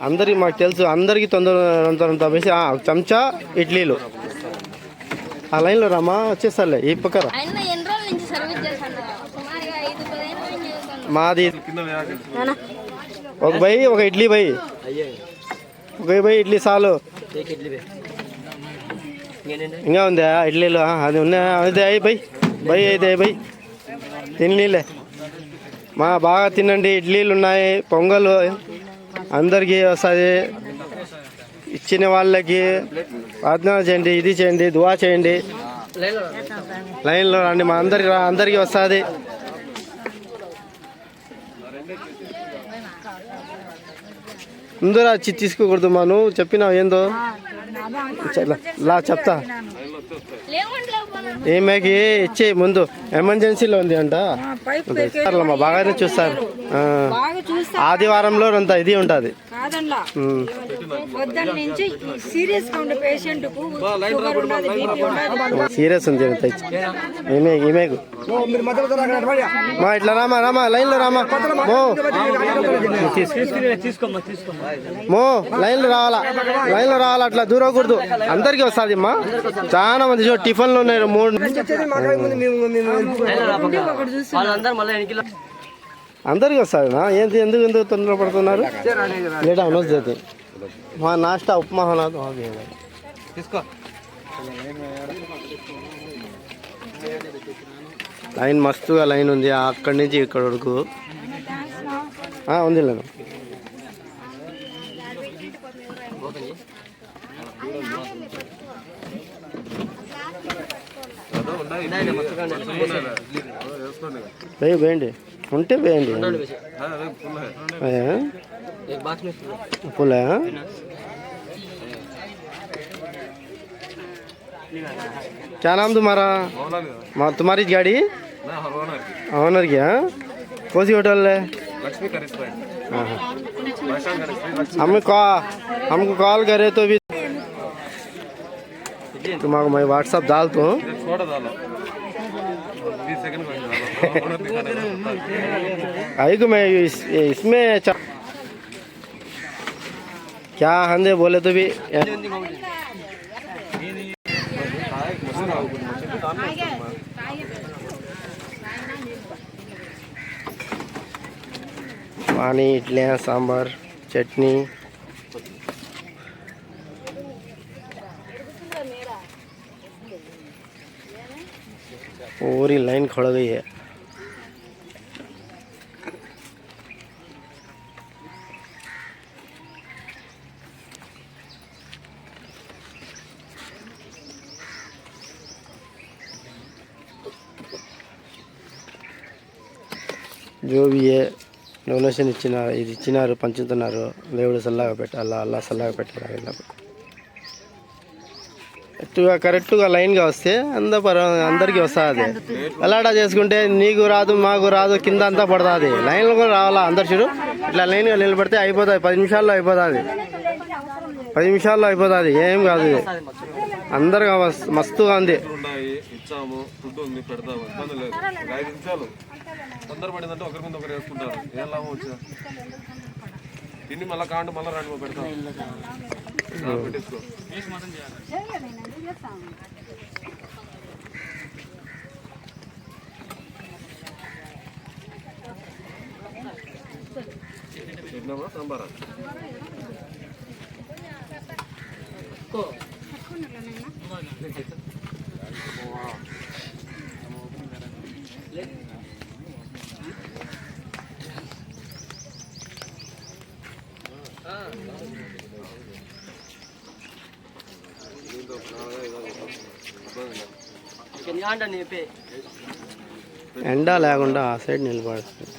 అందరికి మాకు తెలుసు, అందరికి తొందర వేసి చెంచా ఇడ్లీలు. ఆ లైన్లో రామా, వచ్చేసాలే ఈ పక్కన. మాది ఒక బై, ఒక ఇడ్లీ బై, ఒక బై ఇడ్లీ చాలు. ఇంకా ఉందా ఇడ్లీలు? అది ఉన్నాయా? అదే అయ్యి బై అయితే బై తినలే. బాగా తినండి, ఇడ్లీలు ఉన్నాయి, పొంగల్ అందరికీ వస్తుంది. ఇచ్చిన వాళ్ళకి ప్రార్థన చేయండి, ఇది చేయండి, దువా చేయండి. లైన్లో రండి, మా అందరికీ వస్తుంది. ముందర వచ్చి తీసుకోకూడదు. నువ్వు చెప్పినావు ఏందో చెప్తా. ఏమేకి ఇచ్చే ముందు ఎమర్జెన్సీలో ఉంది అంట. బాగానే చూస్తారు. ఆదివారంలో అంత ఇది ఉంటుంది. సీరియస్ ఉంది ఏమేకు. మా ఇట్లా రామా లైన్లో రామా. లైన్లో రావాలా, అట్లా దూరకూడదు. అందరికీ వస్తుంది అమ్మా. చాలా మంది టిఫిన్లు ఉన్నాయి 3. అందరికి వస్తుంది. ఎందుకు తొందర పడుతున్నారు? లేట్ అనొచ్చు. మా నాష్టా ఉప్మా తీసుకో. లైన్ మస్తుగా లైన్ ఉంది అక్కడి నుంచి ఇక్కడ వరకు ఉంది. లేదు వేయండి, ఉంటే వేయండి. फुल है? क्या नाम तुम्हारा? तुम्हारी गाड़ी ऑनर की? कौन सी होटल है? हमको कॉल करे तो भी तुम्हारा मैं व्हाट्सअप डाल तो आई को मैं इसमें क्या हंदे बोले तो भी पानी, इडलियाँ, सांभर, चटनी. पूरी लाइन खड़ गई है. जो भी है డొనేషన్ ఇది ఇచ్చినారు, పంచుతున్నారు. దేవుడు సల్లగా పెట్టాలా, అల్లా సల్లగా పెట్టాలి. కరెక్ట్గా లైన్గా వస్తే అందరికీ వస్తుంది. అలాడా చేసుకుంటే నీకు రాదు, మాకు రాదు, కింద అంతా పడుతుంది. లైన్లో కూడా రావాలా అందరు. చూడు ఇట్లా లైన్గా నిలబడితే అయిపోతుంది. 10 నిమిషాల్లో అయిపోతుంది. 10 నిమిషాల్లో అయిపోతుంది. ఏం కాదు. అందరిగా మస్తుగా ఉంది. తొందరపడిందంటే ఒకరి ముందు ఒకరు వేసుకుంటారు. ఏం లాభం వచ్చిందా? తిని మళ్ళీ కాండు మళ్ళీ రాండి పెడతాం. పెట్టేసుకో. సాంబారా ఎండ లేకుండా ఆ సైడ్ నిలబడుతుంది.